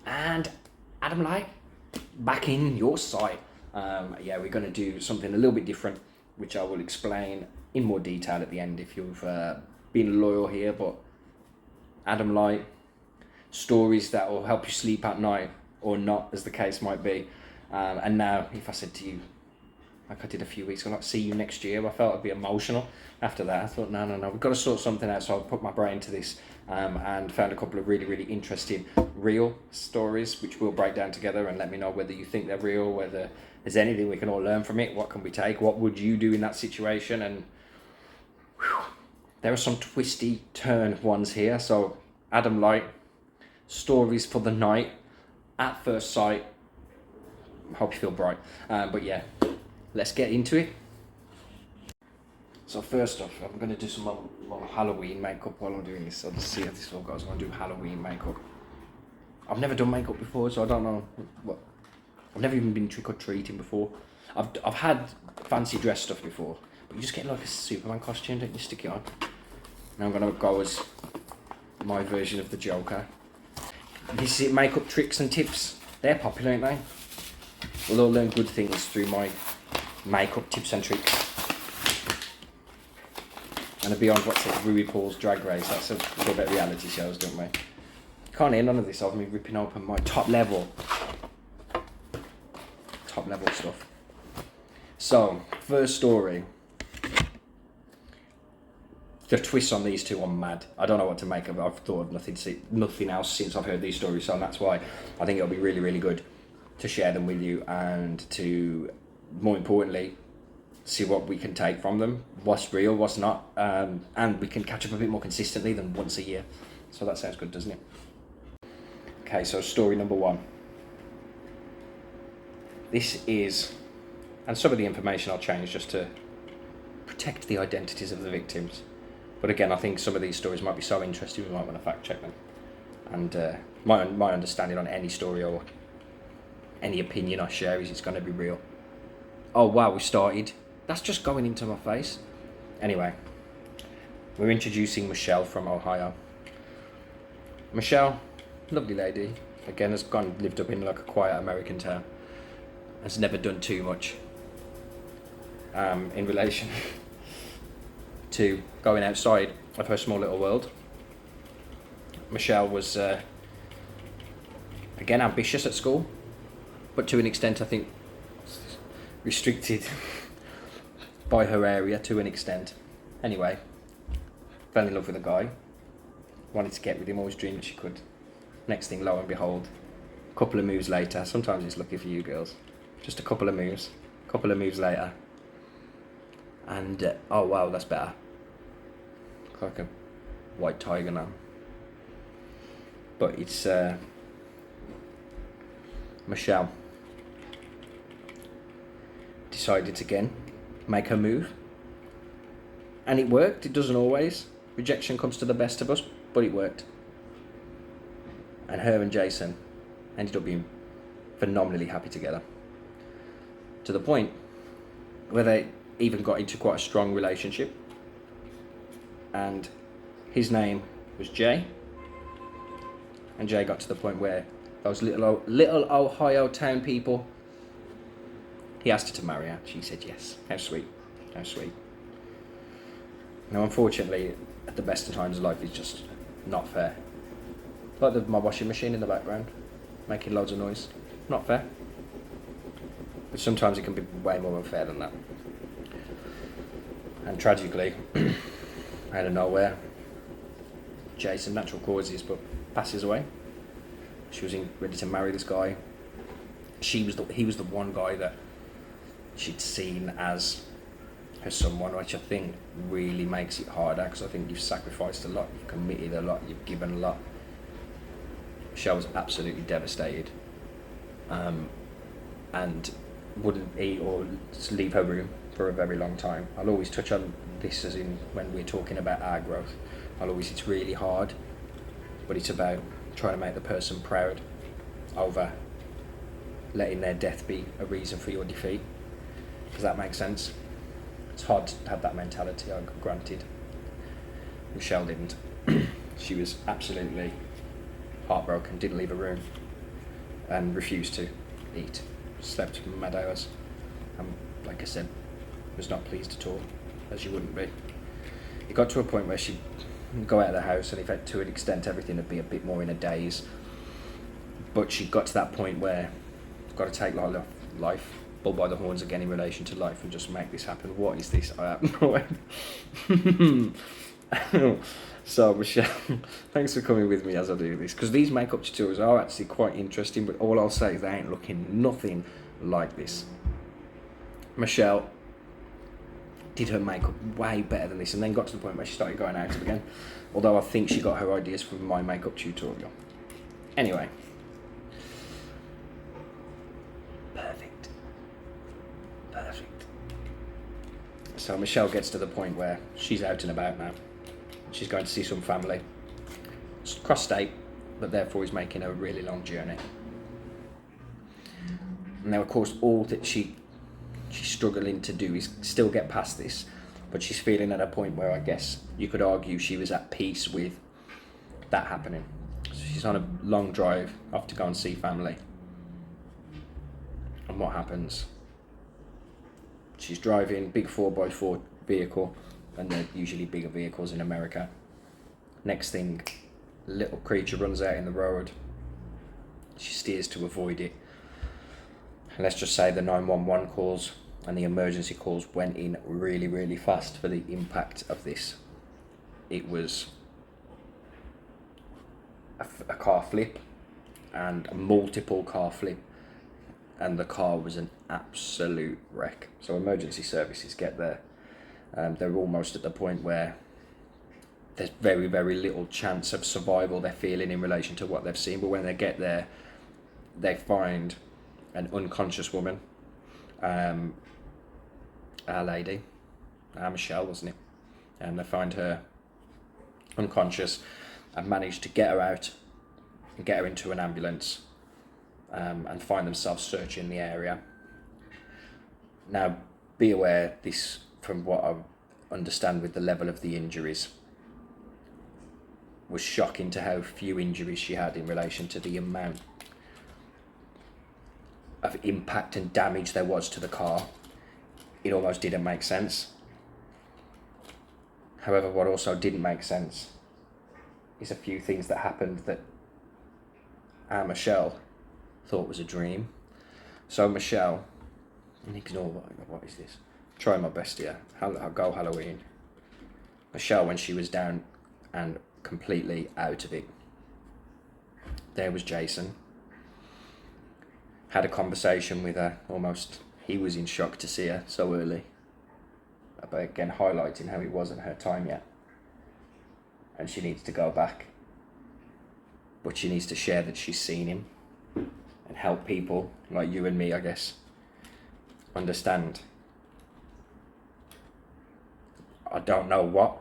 And Adam Light, back in your sight. Yeah, we're going to do something a little bit different, which I will explain in more detail at the end if you've been loyal here. But Adam Light, stories that will help you sleep at night or not, as the case might be. And now, if I said to you, like I did a few weeks ago, like, see you next year, I felt I'd be emotional after that. I thought, no, we've got to sort something out. So I put my brain to this and found a couple of really, really interesting real stories, which we'll break down together and let me know whether you think they're real, whether there's anything we can all learn from it. What can we take? What would you do in that situation? And whew, there are some twisty turn ones here. So Adam Light, stories for the night, at first sight. Hope you feel bright. But yeah, let's get into it. So first off, I'm going to do some more Halloween makeup while I'm doing this. So let's see how this all goes. I'm going to do Halloween makeup. I've never done makeup before, so I don't know what. I've never even been trick-or-treating before. I've had fancy dress stuff before, but you just get like a Superman costume, don't you, stick it on. Now I'm going to go as my version of the Joker. This is it, makeup tricks and tips. They're popular, aren't they? We'll all learn good things through my makeup tips and tricks. And beyond what's it, RuPaul's Drag Race, that's a good bit of reality shows, don't we? Can't hear none of this of me ripping open my top level stuff. So, first story. The twists on these two are mad. I don't know what to make of it. I've thought of nothing else since I've heard these stories, so that's why I think it'll be really, really good to share them with you and to, more importantly, see what we can take from them, what's real, what's not, and we can catch up a bit more consistently than once a year. So that sounds good, doesn't it? Okay, so story number one. This is, and some of the information I'll change just to protect the identities of the victims. But again, I think some of these stories might be so interesting we might want to fact check them. And my understanding on any story or any opinion I share is it's going to be real. Oh wow, we started. That's just going into my face. Anyway, we're introducing Michelle from Ohio. Michelle, lovely lady, again has lived up in like a quiet American town. Has never done too much in relation to going outside of her small little world. Michelle was again ambitious at school, but to an extent I think restricted by her area to an extent. Anyway, fell in love with a guy, wanted to get with him, always dreamed she could. Next thing, lo and behold, a couple of moves later, sometimes it's lucky for you girls, just a couple of moves later, and oh wow, that's better. Like a white tiger now. But it's Michelle decided to again make her move, and it worked. It doesn't always. Rejection comes to the best of us, but it worked. And her and Jason ended up being phenomenally happy together, to the point where they even got into quite a strong relationship. And his name was Jay, and Jay got to the point where those little Ohio town people, he asked her to marry her. She said yes. How sweet. How sweet. Now, unfortunately, at the best of times, life is just not fair. Like my washing machine in the background, making loads of noise. Not fair. But sometimes it can be way more unfair than that. And tragically, out of nowhere, Jason, natural causes, but passes away. She was ready to marry this guy. He was the one guy that she'd seen as her someone, which I think really makes it harder, because I think you've sacrificed a lot, you've committed a lot, you've given a lot. Michelle was absolutely devastated, and wouldn't eat or just leave her room for a very long time. I'll always touch on this as in when we're talking about our growth. It's really hard, but it's about trying to make the person proud over letting their death be a reason for your defeat. Does that make sense? It's hard to have that mentality, granted. Michelle didn't. She was absolutely heartbroken, didn't leave her room. and refused to eat. Slept mad hours. And like I said, was not pleased at all, as you wouldn't be. It got to a point where she'd go out of the house, and in fact, to an extent, everything would be a bit more in a daze. But she got to that point where you've got to take life bull by the horns again in relation to life and just make this happen. What is this? I have no idea. So Michelle, thanks for coming with me as I do this, because these makeup tutorials are actually quite interesting, but all I'll say is they ain't looking nothing like this. Michelle did her makeup way better than this, and then got to the point where she started going out again, although I think she got her ideas from my makeup tutorial. Anyway, perfect. So Michelle gets to the point where she's out and about now. She's going to see some family. It's cross state, but therefore is making a really long journey. Now, of course, all that she's struggling to do is still get past this, but she's feeling at a point where I guess you could argue she was at peace with that happening. So she's on a long drive off to go and see family. And what happens? She's driving big 4x4 vehicle, and they're usually bigger vehicles in America. Next thing, a little creature runs out in the road. She steers to avoid it. And let's just say the 911 calls and the emergency calls went in really, really fast for the impact of this. It was a car flip and a multiple car flip, and the car was an absolute wreck. So emergency services get there. They're almost at the point where there's very, very little chance of survival they're feeling in relation to what they've seen. But when they get there, they find an unconscious woman, our lady, Michelle, wasn't it? And they find her unconscious and manage to get her out and get her into an ambulance, and find themselves searching the area. Now, be aware, this, from what I understand with the level of the injuries, was shocking to how few injuries she had in relation to the amount of impact and damage there was to the car. It almost didn't make sense. However, what also didn't make sense is a few things that happened that Michelle thought was a dream. So Michelle, and ignore what is this? Try my best here. I'll go Halloween. Michelle, when she was down and completely out of it, there was Jason. Had a conversation with her, almost he was in shock to see her so early. But again, highlighting how it wasn't her time yet. And she needs to go back. But she needs to share that she's seen him and help people like you and me, I guess, understand. I don't know what,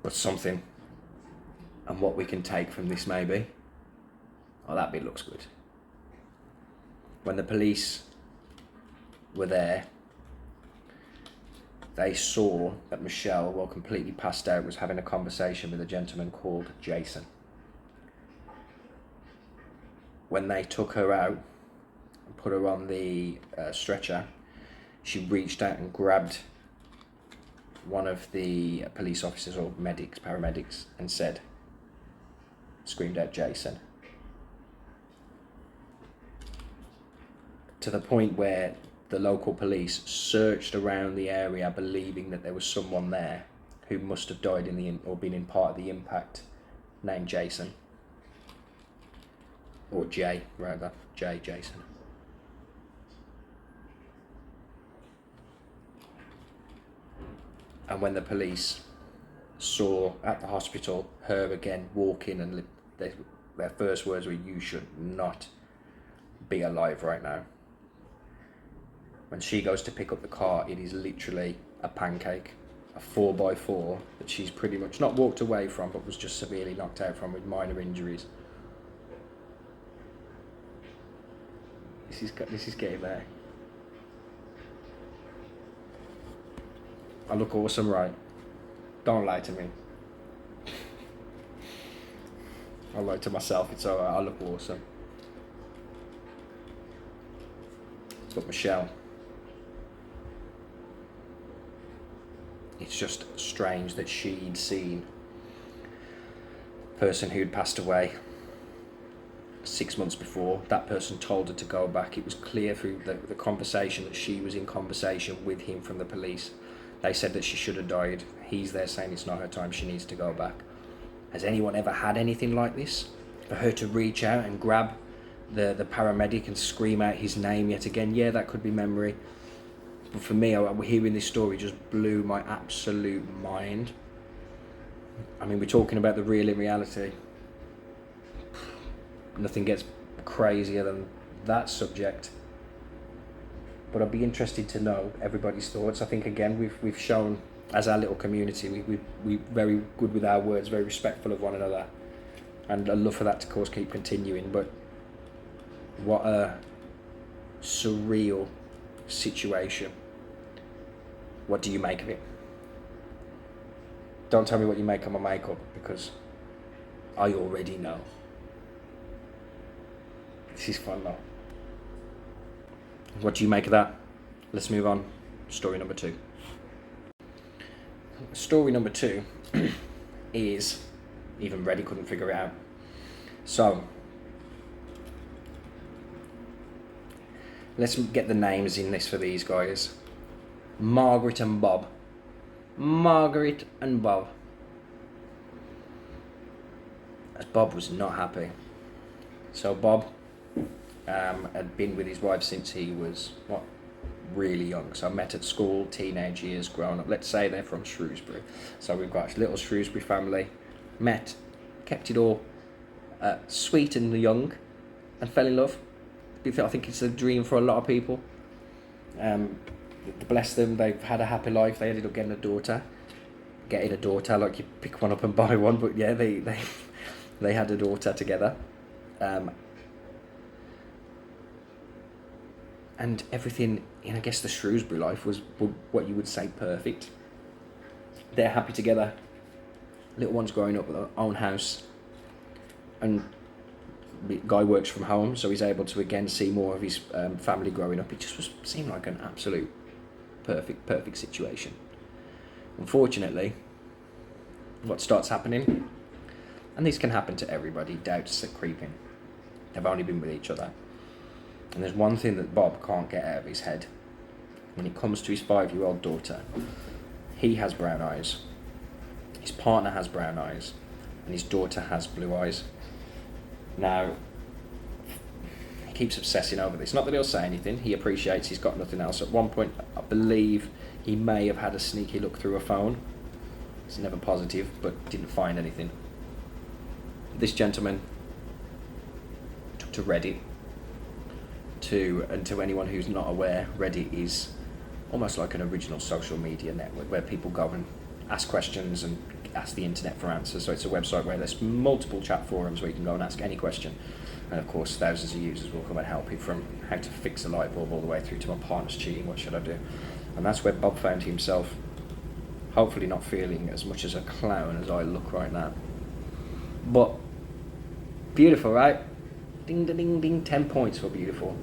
but something. And what we can take from this maybe. Oh, that bit looks good. When the police were there, they saw that Michelle, while completely passed out, was having a conversation with a gentleman called Jason. When they took her out and put her on the stretcher, she reached out and grabbed one of the police officers or paramedics, and screamed out Jason. To the point where the local police searched around the area, believing that there was someone there who must have died or been in part of the impact, named Jason. Or Jason. And when the police saw at the hospital her again walking, and their first words were, "You should not be alive right now." When she goes to pick up the car, it is literally a pancake, a 4x4 that she's pretty much not walked away from, but was just severely knocked out from with minor injuries. This is getting there. I look awesome, right? Don't lie to me. I lie to myself, it's alright, I look awesome. But Michelle, it's just strange that she'd seen a person who'd passed away 6 months before. That person told her to go back. It was clear through the conversation that she was in conversation with him from the police. They said that she should have died. He's there saying it's not her time, she needs to go back. Has anyone ever had anything like this? For her to reach out and grab the paramedic and scream out his name yet again, yeah, that could be memory. But for me, hearing this story just blew my absolute mind. I mean, we're talking about the real in reality. Nothing gets crazier than that subject. But I'd be interested to know everybody's thoughts. I think, again, we've shown, as our little community, we're very good with our words, very respectful of one another. And I'd love for that to, of course, keep continuing. But what a surreal situation. What do you make of it? Don't tell me what you make of my makeup, because I already know. This is fun though. What do you make of that? Let's move on. Story number 2. Story number 2 is, even Reddy couldn't figure it out. So, let's get the names in this for these guys. Margaret and Bob. Margaret and Bob. As Bob was not happy. So Bob had been with his wife since he was, really young. So met at school, teenage years, grown up. Let's say they're from Shrewsbury. So we've got a little Shrewsbury family. Met, kept it all sweet and young, and fell in love. I think it's a dream for a lot of people. Bless them, they've had a happy life. They ended up getting a daughter, like you pick one up and buy one, but yeah, they had a daughter together. And everything in, I guess, the Shrewsbury life was what you would say perfect. They're happy together. Little one's growing up with their own house, and the guy works from home, so he's able to again see more of his family growing up. It just seemed like an absolute perfect situation. Unfortunately, what starts happening, and this can happen to everybody, doubts are creeping. They've only been with each other. And there's one thing that Bob can't get out of his head. When it comes to his 5-year-old daughter, he has brown eyes, his partner has brown eyes, and his daughter has blue eyes. Now, he keeps obsessing over this. Not that he'll say anything, he appreciates he's got nothing else. At one point, I believe he may have had a sneaky look through a phone. It's never positive, but didn't find anything. This gentleman took to Reddit. And to anyone who's not aware, Reddit is almost like an original social media network where people go and ask questions and ask the internet for answers. So it's a website where there's multiple chat forums where you can go and ask any question. And of course, thousands of users will come and help you, from how to fix a light bulb all the way through to my partner's cheating, what should I do? And that's where Bob found himself, hopefully not feeling as much as a clown as I look right now. But beautiful, right? Ding, ding, ding, ding. 10 points for beautiful.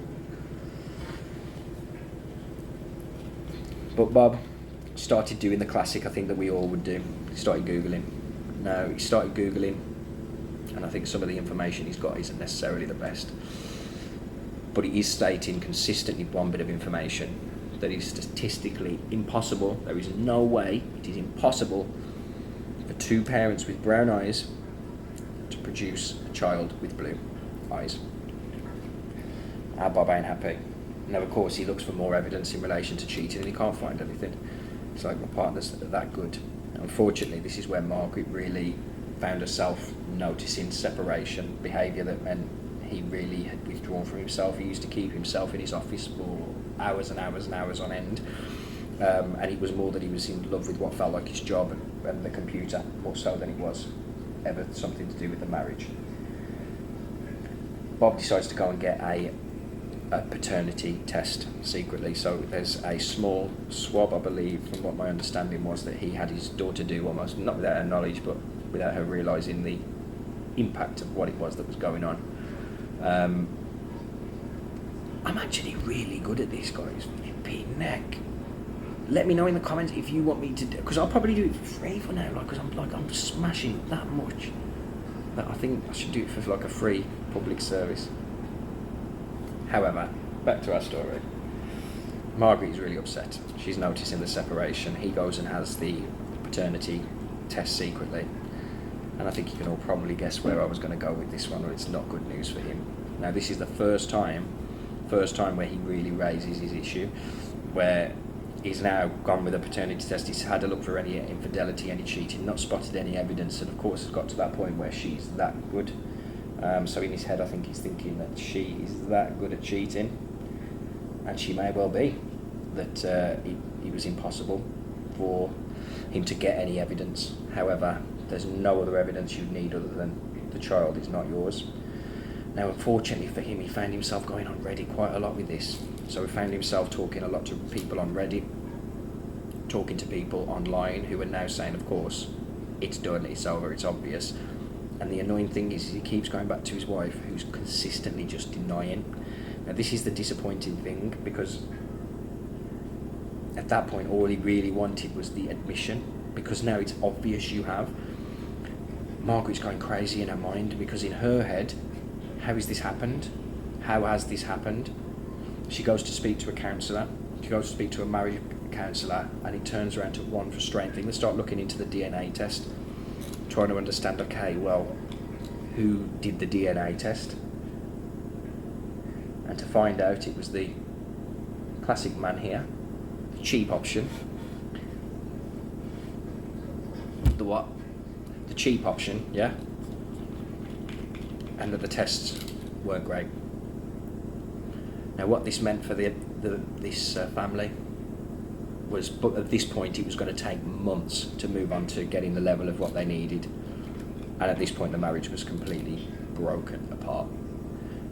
But Bob started doing the classic, I think, that we all would do. He started Googling. Now, he started Googling, and I think some of the information he's got isn't necessarily the best. But he is stating consistently one bit of information, that is statistically impossible. There is no way, it is impossible for 2 parents with brown eyes to produce a child with blue eyes. Our Bob ain't happy. Now, of course, he looks for more evidence in relation to cheating, and he can't find anything. It's like, my partner's that good. Unfortunately, this is where Margaret really found herself noticing separation behaviour that meant he really had withdrawn from himself. He used to keep himself in his office for hours and hours and hours on end. And it was more that he was in love with what felt like his job and the computer, more so than it was ever something to do with the marriage. Bob decides to go and get a paternity test secretly. So there's a small swab, I believe, from what my understanding was, that he had his daughter do, almost not without her knowledge, but without her realising the impact of what it was that was going on. I'm actually really good at this, guys. Flipping neck. Let me know in the comments if you want me to do, because I'll probably do it for free for now, because I'm smashing that much that I think I should do it for like a free public service. However, back to our story. Margaret is really upset. She's noticing the separation. He goes and has the paternity test secretly, and I think you can all probably guess where I was going to go with this one, or it's not good news for him. Now, this is the first time where he really raises his issue, where he's now gone with a paternity test. He's had a look for any infidelity, any cheating, not spotted any evidence, and of course has got to that point where she's that good. So in his head, I think he's thinking that she is that good at cheating, and she may well be, that it was impossible for him to get any evidence. However, there's no other evidence you'd need other than the child is not yours. Now, unfortunately for him, he found himself going on Reddit quite a lot with this. So he found himself talking a lot to people on Reddit, talking to people online who are now saying, of course, it's done, it's over, it's obvious. And the annoying thing is he keeps going back to his wife, who's consistently just denying. Now, this is the disappointing thing, because at that point, all he really wanted was the admission, because now it's obvious you have. Margaret's going crazy in her mind, because in her head, how has this happened? How has this happened? She goes to speak to a counsellor. She goes to speak to a marriage counsellor, and it turns around to one frustrating thing. They start looking into the DNA test, trying to understand, okay, well, who did the DNA test? And to find out it was the classic man here, the cheap option. The what? The cheap option, yeah? And that the tests weren't great. Now, what this meant for this family was, but at this point, it was going to take months to move on to getting the level of what they needed. And at this point, the marriage was completely broken apart.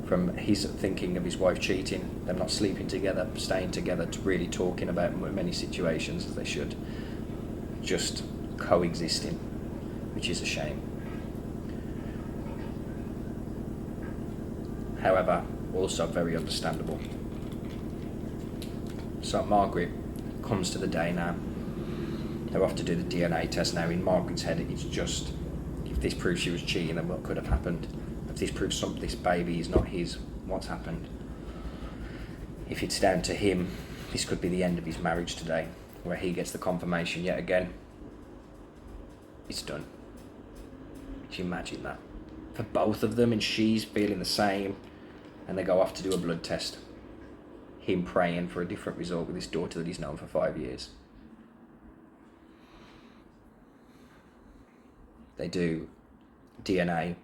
From his thinking of his wife cheating, them not sleeping together, staying together, to really talking about many situations as they should, just coexisting, which is a shame. However, also very understandable. So Margaret comes to the day now. They're off to do the DNA test now. In Margaret's head, it's just, if this proves she was cheating, then what could have happened? If this proves this baby is not his, what's happened? If it's down to him, this could be the end of his marriage today, where he gets the confirmation yet again. It's done. Can you imagine that? For both of them, and she's feeling the same, and they go off to do a blood test. Him praying for a different result with his daughter that he's known for 5 years. They do DNA,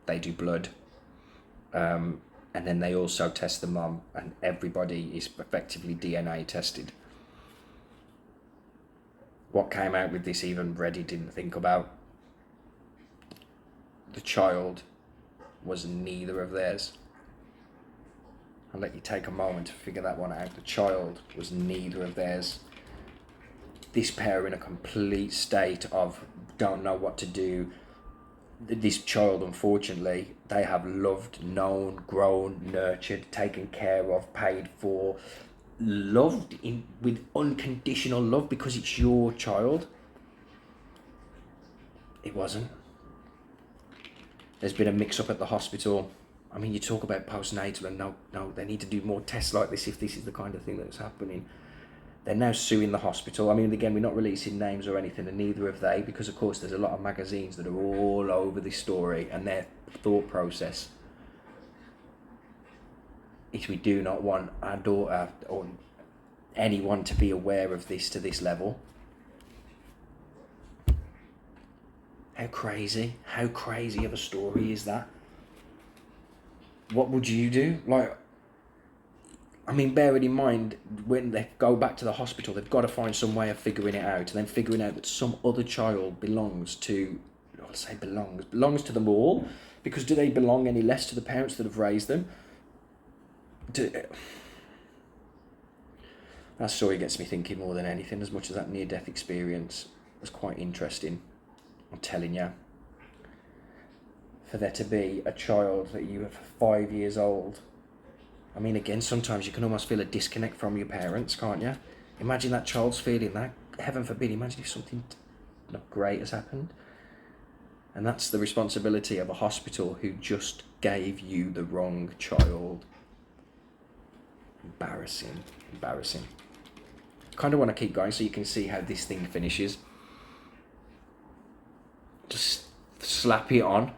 they do blood, and then they also test the mum, and everybody is effectively DNA tested. What came out with this, even Reddit didn't think about. The child was neither of theirs. I'll let you take a moment to figure that one out. The child was neither of theirs. This pair in a complete state of don't know what to do. This child, unfortunately, they have loved, known, grown, nurtured, taken care of, paid for, loved with unconditional love, because it's your child. It wasn't. There's been a mix-up at the hospital. I mean, you talk about postnatal, and no, they need to do more tests like this if this is the kind of thing that's happening. They're now suing the hospital. I mean, again, we're not releasing names or anything, and neither have they, because of course there's a lot of magazines that are all over this story, and their thought process is, we do not want our daughter or anyone to be aware of this to this level. How crazy of a story is that? What would you do? Like, I mean, bearing in mind, when they go back to the hospital, they've got to find some way of figuring it out, and then figuring out that some other child belongs to them all, because do they belong any less to the parents that have raised them? That story gets me thinking more than anything, as much as that near-death experience was quite interesting. I'm telling you, for there to be a child that you are 5 years old I mean, again, sometimes you can almost feel a disconnect from your parents, can't you? Imagine that child's feeling that. Heaven forbid, imagine if something not great has happened. And that's the responsibility of a hospital who just gave you the wrong child. Embarrassing, embarrassing. Kind of want to keep going so you can see how this thing finishes. Just slap it on.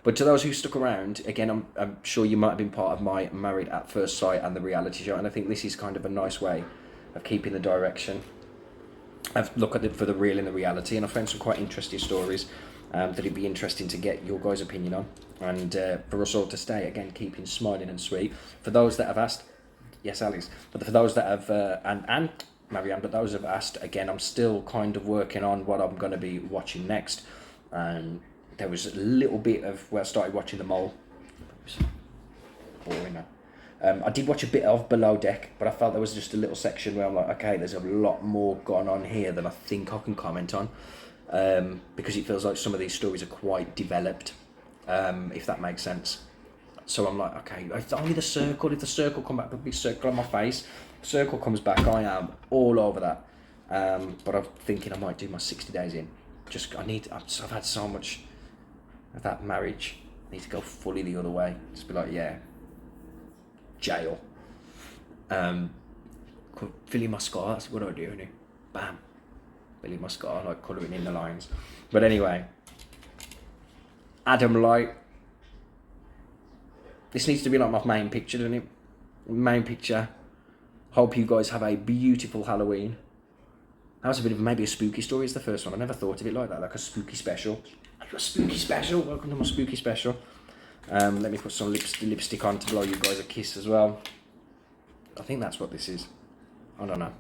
But to those who stuck around, again, I'm sure you might have been part of my Married at First Sight and the reality show, and I think this is kind of a nice way of keeping the direction. I've looked at it for the real and the reality, and I found some quite interesting stories that it'd be interesting to get your guys' opinion on, and for us all to stay, again, keeping smiling and sweet. For those that have asked, yes, Alex, but for those that have, and Marianne, but those have asked, again, I'm still kind of working on what I'm going to be watching next. There was a little bit of where I started watching The Mole. It was boring now. I did watch a bit of Below Deck, but I felt there was just a little section where I'm like, okay, there's a lot more going on here than I think I can comment on, because it feels like some of these stories are quite developed, if that makes sense. So I'm like, okay, if only the circle, if the circle come back, the big circle on my face, circle comes back, I am all over that. But I'm thinking I might do my 60 days in. I've had so much of that marriage. I need to go fully the other way. Just be like, yeah, jail. Filling my scar, that's what I do, innit? Bam. Filling my scar, like colouring in the lines. But anyway, Adam Light. This needs to be like my main picture, doesn't it? Main picture. Hope you guys have a beautiful Halloween. That was a bit of maybe a spooky story. It's the first one. I never thought of it like that, like a spooky special. A spooky special. Welcome to my spooky special. Let me put some lipstick on to blow you guys a kiss as well. I think that's what this is. I don't know.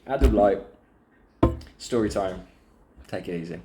Adam Light. Story time. Take it easy.